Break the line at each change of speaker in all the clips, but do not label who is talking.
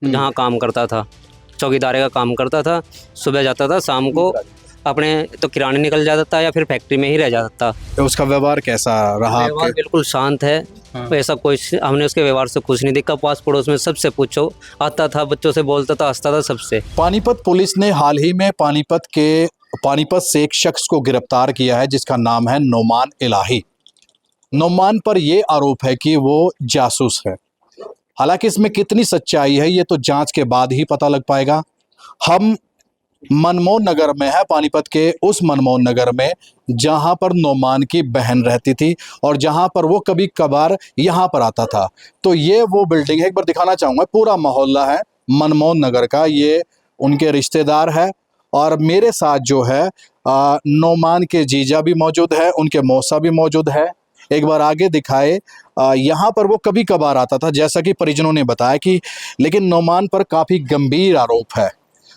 जहाँ काम करता था, चौकीदारे का काम करता था। सुबह जाता था, शाम को अपने तो किराने निकल जाता था या फिर फैक्ट्री में ही रह जाता था।
तो उसका व्यवहार कैसा रहा
व्यवहार
आपके?
बिल्कुल शांत है।
हाँ।
ऐसा कोई हमने उसके व्यवहार से कुछ नहीं देखा। पास पड़ोस में सबसे पूछो, आता था, बच्चों से बोलता था, हंसता था सबसे।
पानीपत पुलिस ने हाल ही में पानीपत से एक शख्स को गिरफ्तार किया है जिसका नाम है नोमान इलाही। नोमान पर यह आरोप है कि वो जासूस है। हालांकि इसमें कितनी सच्चाई है ये तो जांच के बाद ही पता लग पाएगा। हम मनमोहन नगर में है, पानीपत के उस मनमोहन नगर में जहां पर नोमान की बहन रहती थी और जहां पर वो कभी कभार यहां पर आता था। तो ये वो बिल्डिंग है, एक बार दिखाना चाहूंगा। पूरा मोहल्ला है मनमोहन नगर का, ये उनके रिश्तेदार है। और मेरे साथ जो है नोमान के जीजा भी मौजूद है, उनके मौसा भी मौजूद है। एक बार आगे दिखाए। यहाँ पर वो कभी कभार आता था जैसा कि परिजनों ने बताया कि, लेकिन नोमान पर काफ़ी गंभीर आरोप है।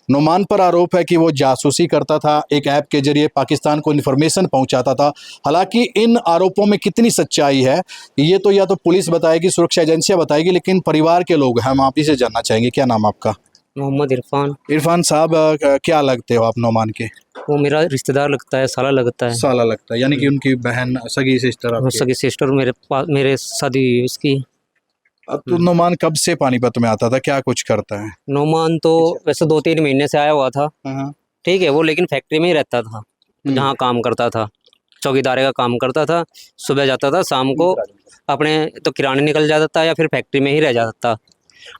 नोमान पर आरोप है कि वो जासूसी करता था, एक ऐप के जरिए पाकिस्तान को इन्फॉर्मेशन पहुंचाता था। हालांकि इन आरोपों में कितनी सच्चाई है ये तो या तो पुलिस बताएगी, सुरक्षा एजेंसियां बताएगी, लेकिन परिवार के लोग हम आप ही से जानना चाहेंगे। क्या नाम आपका?
मोहम्मद इरफान।
इरफान साहब, क्या लगते हो आप नोमान के?
वो मेरा रिश्तेदार लगता है, साला लगता है।
साला लगता है, यानी कि उनकी बहन, सगी सिस्टर
वो
आपकी?
सगी सिस्टर मेरे पास, मेरे शादी हुई है उसकी।
अब तो नोमान कब से पानीपत में आता था, क्या कुछ करता है?
नोमान तो वैसे 2-3 महीने से आया हुआ था।
हाँ।
ठीक है, वो लेकिन फैक्ट्री में ही रहता था, जहाँ काम करता था, चौकीदारे का काम करता था। सुबह जाता था, शाम को अपने तो किराने निकल जाता था या फिर फैक्ट्री में ही रह जाता था।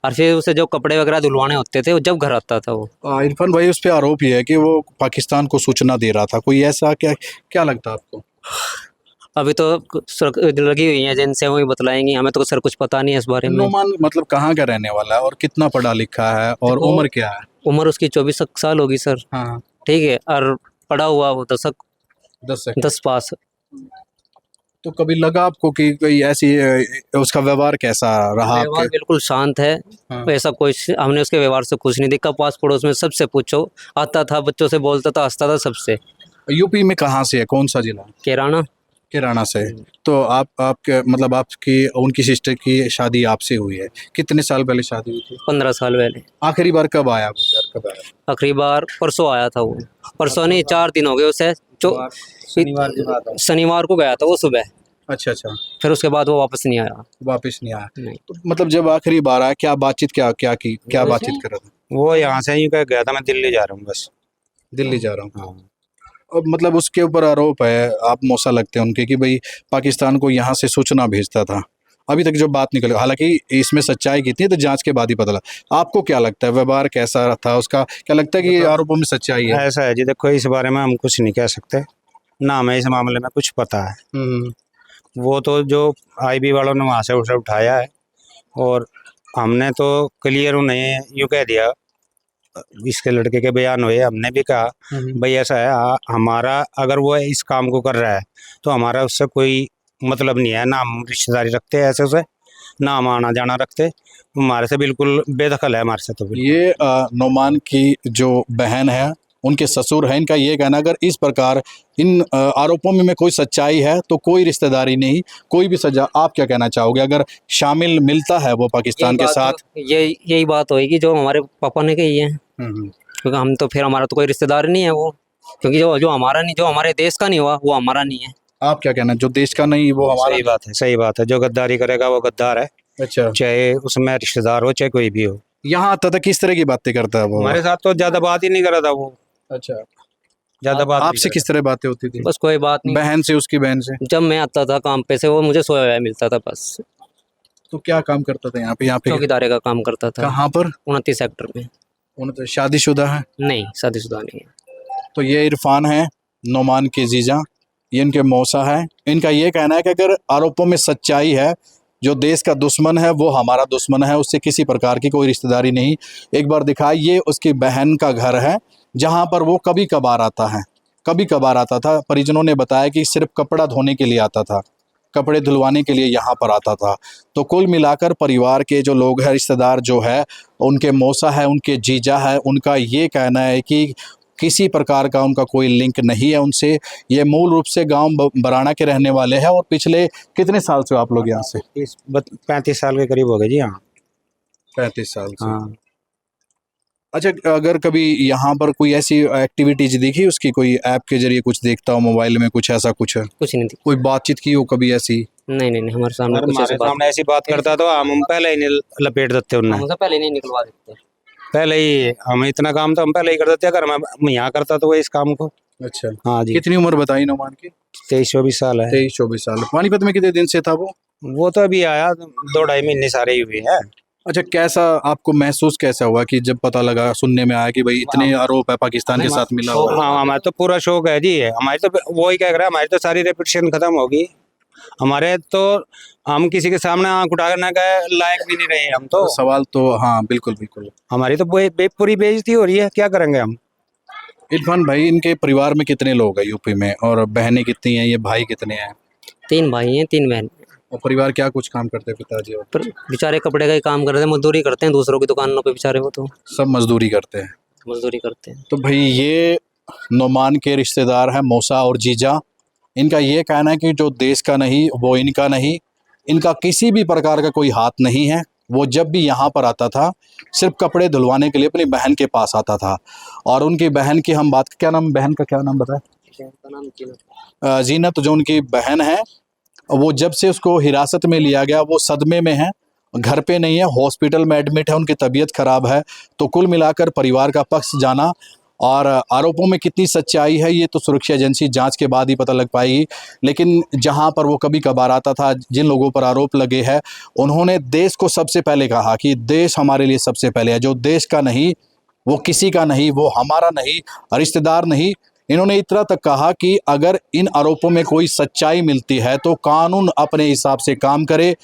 और फिर उसे जो कपड़े वगैरह धुलवाने होते थे, वो जब घर आता था वो।
इरफान भाई, उस पे आरोप ये है कि वो पाकिस्तान को सूचना दे रहा था, कोई ऐसा? क्या क्या लगता है आपको?
अभी तो लगी हुई है एजेंसियाँ, वही बतलाएंगी, हमें तो सर कुछ पता नहीं है इस बारे में।
नोमान मतलब कहाँ का रहने वाला है और कितना पढ़ा लिखा है और
देखो,
उम्र क्या है?
उम्र उसकी 24 साल होगी सर।
हाँ।
ठीक है, और पढ़ा हुआ वो
10
पास।
तो कभी लगा आपको कि कोई ऐसी उसका व्यवहार कैसा रहा
व्यवहार
आपके?
बिल्कुल शांत है।
हाँ।
ऐसा कोई हमने उसके व्यवहार से कुछ नहीं देखा। पास पड़ोस में सबसे पूछो, आता था, बच्चों से बोलता था, हंसता था सबसे।
यूपी में कहाँ से है, कौन सा जिला?
किराना।
किराना से। तो आपके मतलब आपकी उनकी सिस्टर की शादी आपसे हुई है, कितने साल पहले शादी हुई थी?
15 साल पहले।
आखिरी बार कब आया वो घर, कब आया?
आखिरी बार परसों आया था वो। परसों नहीं, 4 दिन हो गए उसे।
शनिवार की बात है।
शनिवार को गया था वो सुबह,
अच्छा।
फिर उसके बाद वो वापस नहीं आया।
वापस नहीं आया?
नहीं।
तो मतलब जब आखिरी बार आया, क्या बातचीत, क्या बातचीत कर रहा था?
वो यहाँ से यूँ कह गया था मैं दिल्ली जा रहा हूँ बस।
दिल्ली जा रहा हूँ।
हाँ।
अब मतलब उसके ऊपर आरोप है, आप मौसा लगते हैं उनके, कि भाई पाकिस्तान को यहाँ से सूचना भेजता था। अभी तक जो बात निकल, हालांकि इसमें सच्चाई कितनी है तो जांच के बाद ही पता लगा। आपको क्या लगता है व्यवहार कैसा था उसका? क्या लगता है कि ये आरोपों में सच्चाई है?
ऐसा है जी, देखो इस बारे में हम कुछ नहीं कह सकते, ना हमें इस मामले में कुछ पता है। वो तो जो आईबी वालों ने वहाँ से उसे उठाया है और हमने तो क्लियर उन्हें यूँ कह दिया। इसके लड़के के बयान हुए, हमने भी कहा भाई ऐसा है, हमारा अगर वो इस काम को कर रहा है तो हमारा उससे कोई मतलब नहीं है, ना हम रिश्तेदारी रखते हैं ऐसे से, ना हम आना जाना रखते, हमारे से बिल्कुल बेदखल है हमारे से। तो
ये नोमान की जो बहन है, उनके ससुर हैं, इनका ये कहना, अगर इस प्रकार इन आरोपों में कोई सच्चाई है तो कोई रिश्तेदारी नहीं, कोई भी सजा। आप क्या कहना चाहोगे अगर शामिल मिलता है वो पाकिस्तान के साथ?
यही बात होगी जो हमारे पापा ने कही है, क्योंकि हम तो फिर हमारा तो कोई रिश्तेदार नहीं है वो, क्योंकि जो हमारा नहीं, जो हमारे देश का नहीं हुआ वो हमारा नहीं है।
आप क्या कहना, जो देश का नहीं वो हमारा?
सही बात है, सही बात है। जो गद्दारी करेगा वो गद्दार है,
अच्छा।
चाहे उसमें रिश्तेदार हो चाहे कोई भी हो।
यहाँ आता था, किस तरह की बातें करता है वो?
हमारे साथ तो ज्यादा बात ही नहीं कर रहा था वो।
अच्छा।
ज्यादा बात
आपसे किस तरह बातें होती थी?
बस कोई बात नहीं।
बहन से, उसकी बहन से?
जब मैं आता था काम पे से, वो मुझे सोया हुआ मिलता था बस।
तो क्या काम करता था यहाँ पे?
चौकीदारे का काम करता था।
कहाँ पर?
29 सेक्टर में।
तो शादीशुदा है?
नहीं, शादीशुदा नहीं है।
तो ये इरफान है, नोमान के जीजा, ये इनके मौसा है। इनका ये कहना है कि अगर आरोपों में सच्चाई है, जो देश का दुश्मन है वो हमारा दुश्मन है, उससे किसी प्रकार की कोई रिश्तेदारी नहीं। एक बार दिखाई, ये उसकी बहन का घर है जहाँ पर वो कभी कभार आता है, कभी कभार आता था। परिजनों ने बताया कि सिर्फ कपड़ा धोने के लिए आता था, कपड़े धुलवाने के लिए यहाँ पर आता था। तो कुल मिलाकर परिवार के जो लोग हैं, रिश्तेदार जो है, उनके मौसा है, उनके जीजा है, उनका ये कहना है कि किसी प्रकार का उनका कोई लिंक नहीं है उनसे। ये मूल रूप से गांव बराना के रहने वाले हैं। और पिछले कितने साल से आप लोग यहाँ से?
35 साल के करीब हो गए जी। हाँ,
35 साल से।
हाँ।
अच्छा, अगर कभी यहाँ पर कोई ऐसी एक्टिविटीज देखी उसकी, कोई ऐप के जरिए कुछ देखता हो मोबाइल में, कुछ ऐसा कुछ
कुछ नहीं थी।
कोई बातचीत की हो कभी ऐसी?
नहीं नहीं नहीं, हमारे सामने
अगर
कुछ ऐसी
हमारे
बात
सामने ऐसी बात करता तो हम पहले ही लपेट देते उन्हें।
हमसे पहले नहीं निकलवा देते।
पहले ही हम इतना काम तो हम पहले ही कर देते, अगर मैं यहाँ करता तो वो इस काम को।
अच्छा,
हाँ जी,
कितनी उम्र बताई नोमान की?
23-24 साल है।
23-24 साल। पानीपत में कितने दिन से था
वो तो अभी आया 2-2.5 महीने सारे ही हुए हैं।
अच्छा, कैसा आपको महसूस कैसा हुआ कि जब पता लगा, सुनने में आया कि भाई इतने आरोप है पाकिस्तान के साथ मिला हुआ है?
हाँ, हमारा तो पूरा शौक है जी, हमारी तो वो ही कह रहा है, हमारी तो सारी रेपुटेशन खत्म होगी। हमारे तो हम किसी के सामने आंख उठाने का लायक भी नहीं रहे हम तो।
सवाल तो हाँ, बिल्कुल बिल्कुल।
हमारी तो पूरी बेइज्जती हो रही है, क्या करेंगे हम।
इरफान भाई, इनके परिवार में कितने लोग हैं यूपी में, और बहनें कितनी हैं, ये भाई कितने हैं?
3 भाई हैं 3 बहन।
और परिवार क्या कुछ काम करते हैं पिताजी? और
पर बेचारे कपड़े का ही काम करते हैं, मजदूरी करते हैं दूसरों की दुकानों पे बेचारे, वो तो
सब मजदूरी करते हैं।
मजदूरी करते हैं।
तो भाई ये नोमान के रिश्तेदार हैं, मौसा और जीजा। इनका ये कहना है कि जो देश का नहीं वो इनका नहीं, इनका किसी भी प्रकार का कोई हाथ नहीं है। वो जब भी यहाँ पर आता था सिर्फ कपड़े धुलवाने के लिए अपनी बहन के पास आता था। और उनकी बहन की हम बात, क्या नाम, बहन का क्या नाम बताया? जीनत, जो उनकी बहन है, वो जब से उसको हिरासत में लिया गया वो सदमे में है, घर पे नहीं है, हॉस्पिटल में एडमिट है, उनकी तबीयत खराब है। तो कुल मिलाकर परिवार का पक्ष जाना, और आरोपों में कितनी सच्चाई है ये तो सुरक्षा एजेंसी जांच के बाद ही पता लग पाएगी। लेकिन जहां पर वो कभी कभार आता था, जिन लोगों पर आरोप लगे हैं, उन्होंने देश को सबसे पहले कहा कि देश हमारे लिए सबसे पहले है। जो देश का नहीं वो किसी का नहीं, वो हमारा नहीं, रिश्तेदार नहीं। इन्होंने इतना तक कहा कि अगर इन आरोपों में कोई सच्चाई मिलती है तो कानून अपने हिसाब से काम करे।